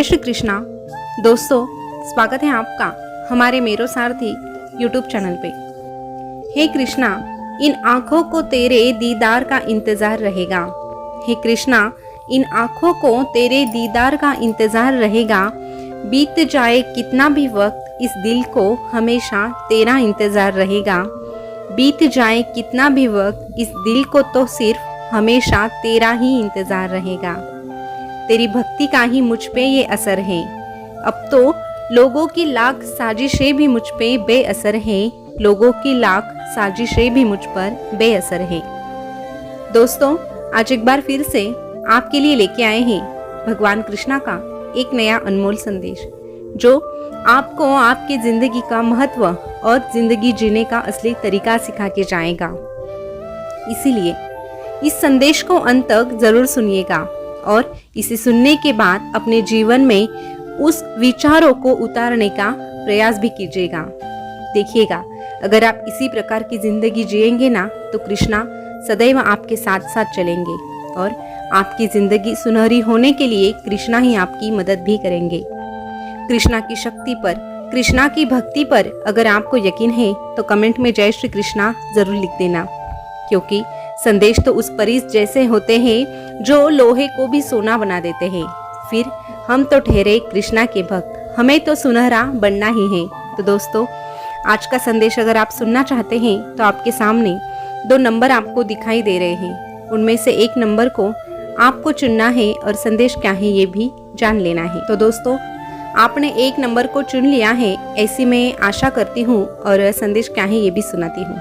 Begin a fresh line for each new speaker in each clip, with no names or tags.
श्री कृष्णा। दोस्तों, स्वागत है आपका हमारे मेरो सारथी यूट्यूब चैनल पे। हे कृष्णा, इन आँखों को तेरे दीदार का इंतज़ार रहेगा। हे कृष्णा, इन आँखों को तेरे दीदार का इंतज़ार रहेगा। बीत जाए कितना भी वक्त, इस दिल को हमेशा तेरा इंतज़ार रहेगा। बीत जाए कितना भी वक्त, इस दिल को तो सिर्फ हमेशा तेरा ही इंतज़ार रहेगा। तेरी भक्ति का ही मुझ पे ये असर है। अब तो लोगों की लाख साजिशें भी मुझ पे बेअसर है। लोगों की लाख साजिशें भी मुझ पर बेअसर है। दोस्तों, आज एक बार फिर से आपके लिए लेके आए हैं भगवान कृष्णा का एक नया अनमोल संदेश, जो आपको आपकी जिंदगी का महत्व और जिंदगी जीने का असली तरीका सिखा के जाएगा। इसीलिए इस संदेश को अंत तक जरूर सुनिएगा और इसे सुनने के बाद अपने जीवन में उस विचारों को उतारने का प्रयास भी कीजिएगा। देखिएगा, अगर आप इसी प्रकार की जिंदगी जिएंगे ना, तो कृष्णा सदैव आपके साथ साथ चलेंगे और आपकी जिंदगी सुनहरी होने के लिए कृष्णा ही आपकी मदद भी करेंगे। कृष्णा की शक्ति पर, कृष्णा की भक्ति पर अगर आपको यकीन है तो कमेंट में जय श्री कृष्णा जरूर लिख देना, क्योंकि संदेश तो उस परी जैसे होते हैं जो लोहे को भी सोना बना देते हैं। फिर हम तो ठहरे कृष्णा के भक्त, हमें तो सुनहरा बनना ही है। तो दोस्तों, आज का संदेश अगर आप सुनना चाहते हैं तो आपके सामने 2 नंबर आपको दिखाई दे रहे हैं। उनमें से एक नंबर को आपको चुनना है और संदेश क्या है ये भी जान लेना है। तो दोस्तों, आपने एक नंबर को चुन लिया है, ऐसी मैं आशा करती हूँ और संदेश क्या है ये भी सुनाती हूँ।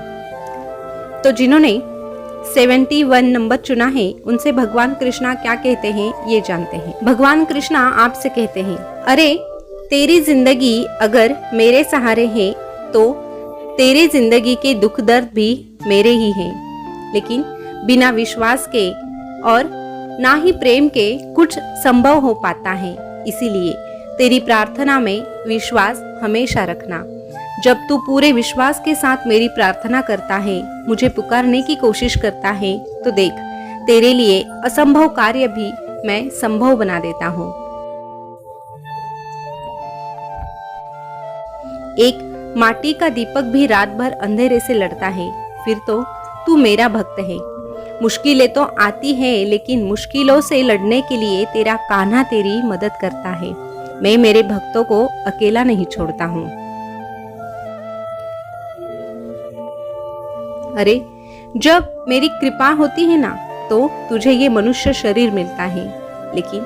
तो जिन्होंने 71 नंबर चुना है, उनसे भगवान कृष्णा क्या कहते हैं ये जानते हैं। भगवान कृष्णा आपसे कहते हैं, अरे तेरी जिंदगी अगर मेरे सहारे है तो तेरी जिंदगी के दुख दर्द भी मेरे ही हैं। लेकिन बिना विश्वास के और ना ही प्रेम के कुछ संभव हो पाता है। इसीलिए तेरी प्रार्थना में विश्वास हमेशा रखना। जब तू पूरे विश्वास के साथ मेरी प्रार्थना करता है, मुझे पुकारने की कोशिश करता है, तो देख, तेरे लिए असंभव कार्य भी मैं संभव बना देता हूँ। एक माटी का दीपक भी रात भर अंधेरे से लड़ता है, फिर तो तू मेरा भक्त है। मुश्किलें तो आती है, लेकिन मुश्किलों से लड़ने के लिए तेरा कान्हा तेरी मदद करता है। मैं मेरे भक्तों को अकेला नहीं छोड़ता हूँ। अरे जब मेरी कृपा होती है ना, तो तुझे ये मनुष्य शरीर मिलता है, लेकिन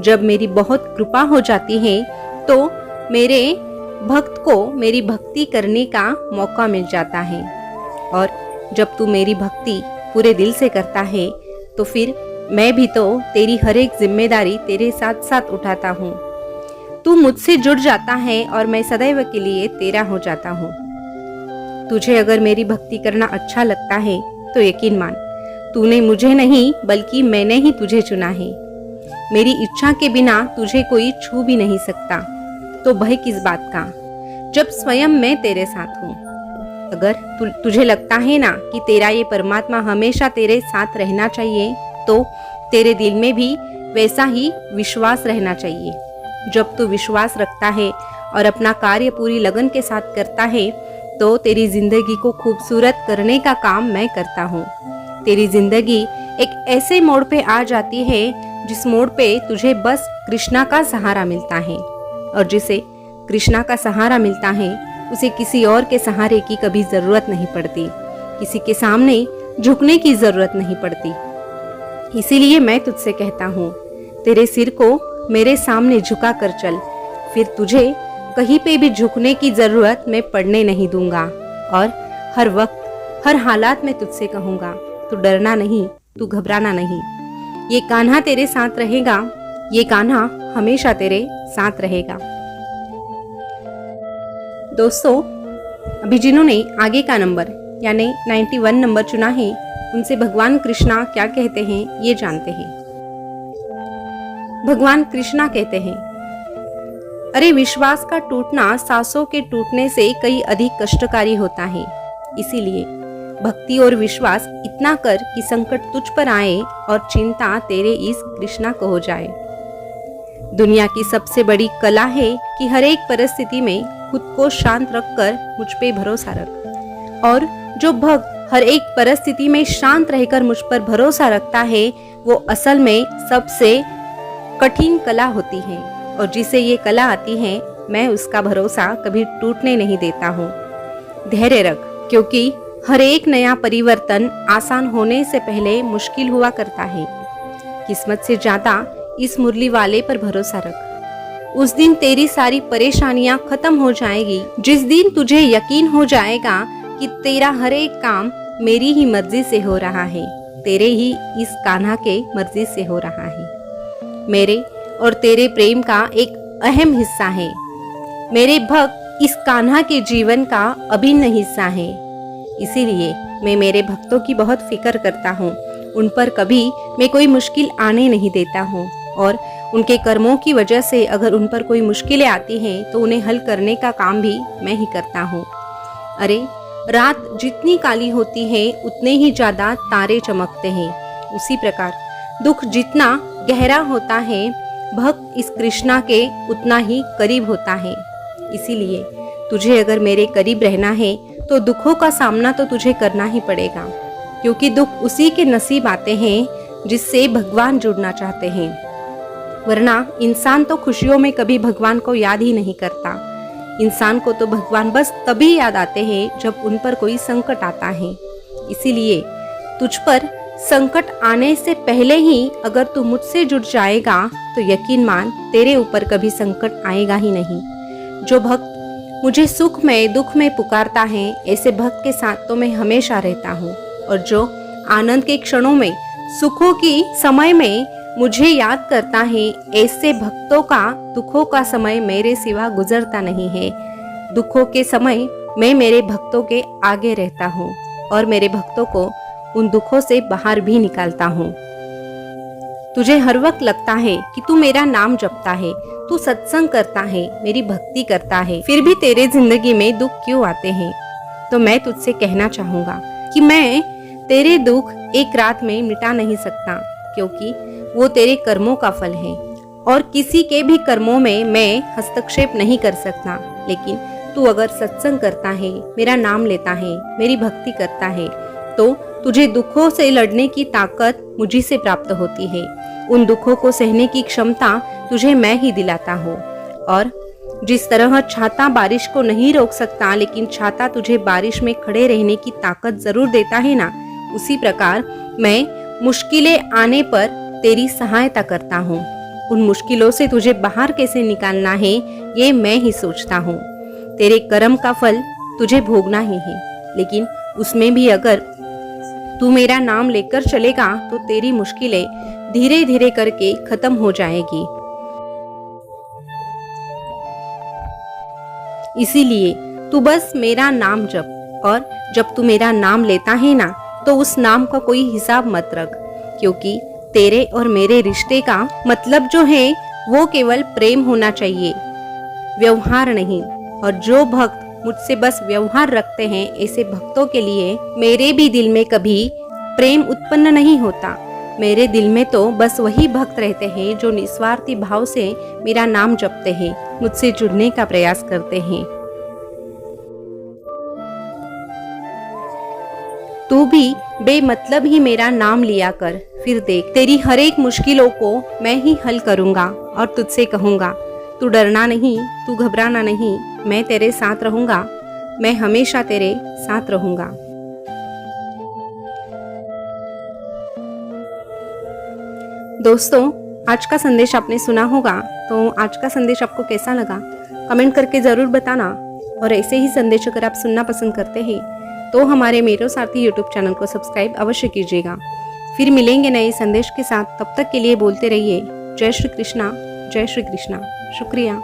जब मेरी बहुत कृपा हो जाती है तो मेरे भक्त को मेरी भक्ति करने का मौका मिल जाता है। और जब तू मेरी भक्ति पूरे दिल से करता है तो फिर मैं भी तो तेरी हर एक जिम्मेदारी तेरे साथ साथ उठाता हूँ। तू मुझसे जुड़ जाता है और मैं सदैव के लिए तेरा हो जाता हूँ। तुझे अगर मेरी भक्ति करना अच्छा लगता है तो यकीन मान, तूने मुझे नहीं बल्कि मैंने ही तुझे चुना है। मेरी इच्छा के बिना तुझे कोई छू भी नहीं सकता, तो भय किस बात का जब स्वयं मैं तेरे साथ हूँ। अगर तुझे लगता है ना कि तेरा ये परमात्मा हमेशा तेरे साथ रहना चाहिए, तो तेरे दिल में भी वैसा ही विश्वास रहना चाहिए। जब तू विश्वास रखता है और अपना कार्य पूरी लगन के साथ करता है, तो तेरी जिंदगी को खूबसूरत करने का काम मैं करता हूँ। तेरी जिंदगी एक ऐसे मोड़ पे आ जाती है जिस मोड़ पे तुझे बस कृष्णा का सहारा मिलता है, और जिसे कृष्णा का सहारा मिलता है उसे किसी और के सहारे की कभी जरूरत नहीं पड़ती, किसी के सामने झुकने की जरूरत नहीं पड़ती। इसीलिए मैं तुझसे कहता हूँ, तेरे सिर को मेरे सामने झुका कर चल, फिर तुझे कहीं पे भी झुकने की जरूरत मैं पड़ने नहीं दूंगा। और हर वक्त हर हालात में तुझसे कहूंगा, तू डरना नहीं, तू घबराना नहीं। ये कान्हा तेरे साथ रहेगा, ये कान्हा हमेशा तेरे साथ रहेगा। दोस्तों, अभी जिन्होंने आगे का नंबर यानी 91 नंबर चुना है, उनसे भगवान कृष्णा क्या कहते हैं ये जानते हैं। भगवान कृष्णा कहते हैं, अरे विश्वास का टूटना सांसों के टूटने से कई अधिक कष्टकारी होता है। इसीलिए भक्ति और विश्वास इतना कर कि संकट तुझ पर आए और चिंता तेरे इस कृष्णा को हो जाए। दुनिया की सबसे बड़ी कला है कि हर एक परिस्थिति में खुद को शांत रखकर मुझ पे भरोसा रख। और जो भक्त हर एक परिस्थिति में शांत रहकर मुझ पर भरोसा रखता है वो असल में सबसे कठिन कला होती है, और जिसे ये कला आती है मैं उसका भरोसा कभी टूटने नहीं देता हूँ। धैर्य रख, क्योंकि हर एक नया परिवर्तन आसान होने से पहले मुश्किल हुआ करता है। किस्मत से ज्यादा इस मुरली वाले पर भरोसा रख। उस दिन तेरी सारी परेशानियां खत्म हो जाएगी जिस दिन तुझे यकीन हो जाएगा कि तेरा हर एक काम मेरी ही मर्जी से हो रहा है, तेरे ही इस कान्हा के मर्जी से हो रहा है। मेरे और तेरे प्रेम का एक अहम हिस्सा है। मेरे भक्त इस कान्हा के जीवन का अभिन्न हिस्सा है। इसीलिए मैं मेरे भक्तों की बहुत फिक्र करता हूँ। उन पर कभी मैं कोई मुश्किल आने नहीं देता हूँ, और उनके कर्मों की वजह से अगर उन पर कोई मुश्किलें आती हैं तो उन्हें हल करने का काम भी मैं ही करता हूँ। अरे रात जितनी काली होती है उतने ही ज्यादा तारे चमकते हैं। उसी प्रकार दुख जितना गहरा होता है भक्त इस कृष्णा के उतना ही करीब होता है। इसीलिए तुझे अगर मेरे करीब रहना है तो दुखों का सामना तो तुझे करना ही पड़ेगा, क्योंकि दुख उसी के नसीब आते हैं जिससे भगवान जुड़ना चाहते हैं। वरना इंसान तो खुशियों में कभी भगवान को याद ही नहीं करता। इंसान को तो भगवान बस तभी याद आते हैं जब उन पर कोई संकट आता है। इसीलिए तुझ पर संकट आने से पहले ही अगर तू मुझसे जुड़ जाएगा तो यकीन मान तेरे ऊपर कभी संकट आएगा ही नहीं। जो भक्त मुझे सुख में दुख में पुकारता है ऐसे भक्त के साथ तो मैं हमेशा रहता हूँ, और जो आनंद के क्षणों में सुखों की समय में मुझे याद करता है ऐसे भक्तों का दुखों का समय मेरे सिवा गुजरता नहीं है। दुखों के समय मैं मेरे भक्तों के आगे रहता हूँ और मेरे भक्तों को उन दुखों से बाहर भी निकालता हूँ। तुझे हर वक्त लगता है कि तू मेरा नाम जपता है, तू सत्संग करता है, मेरी भक्ति करता है, फिर भी तेरे जिंदगी में दुख क्यों आते हैं? तो मैं तुझसे कहना चाहूँगा कि मैं तेरे दुख एक रात में मिटा नहीं सकता, क्योंकि वो तेरे कर्मों का फल है और किसी के भी कर्मों में मैं हस्तक्षेप नहीं कर सकता। लेकिन तू अगर सत्संग करता है, मेरा नाम लेता है, मेरी भक्ति करता है, तो तुझे दुखों से लड़ने की ताकत मुझी से प्राप्त होती है। उन दुखों को सहने की क्षमता तुझे मैं ही दिलाता हूँ। और जिस तरह छाता बारिश को नहीं रोक सकता, लेकिन छाता तुझे बारिश में खड़े रहने की ताकत जरूर देता है ना, उसी प्रकार मैं मुश्किलें आने पर तेरी सहायता करता हूँ। उन मुश्किलों से तुझे बाहर कैसे निकालना है ये मैं ही सोचता हूँ। तेरे कर्म का फल तुझे भोगना ही है, लेकिन उसमें भी अगर तू मेरा नाम लेकर चलेगा तो तेरी मुश्किलें धीरे धीरे करके खत्म हो जाएगी। इसीलिए तू बस मेरा नाम जप, और जब तू मेरा नाम लेता है ना तो उस नाम का कोई हिसाब मत रख, क्योंकि तेरे और मेरे रिश्ते का मतलब जो है वो केवल प्रेम होना चाहिए, व्यवहार नहीं। और जो भक्त मुझसे बस व्यवहार रखते हैं ऐसे भक्तों के लिए मेरे भी दिल में कभी प्रेम उत्पन्न नहीं होता। मेरे दिल में तो बस वही भक्त रहते हैं जो निस्वार्थी भाव से मेरा नाम जपते हैं, मुझसे जुड़ने का प्रयास करते हैं। तू भी बेमतलब ही मेरा नाम लिया कर, फिर देख तेरी हर एक मुश्किलों को मैं ही हल करूंगा और तुझसे कहूंगा तू डरना नहीं, तू घबराना नहीं, मैं तेरे साथ रहूंगा, मैं हमेशा तेरे साथ रहूंगा। दोस्तों, आज का संदेश आपने सुना होगा, तो आज का संदेश आपको कैसा लगा कमेंट करके ज़रूर बताना। और ऐसे ही संदेश अगर आप सुनना पसंद करते हैं तो हमारे मेरो सारथी यूट्यूब चैनल को सब्सक्राइब अवश्य कीजिएगा। फिर मिलेंगे नए संदेश के साथ, तब तक के लिए बोलते रहिए जय श्री कृष्णा, जय श्री कृष्णा। शुक्रिया।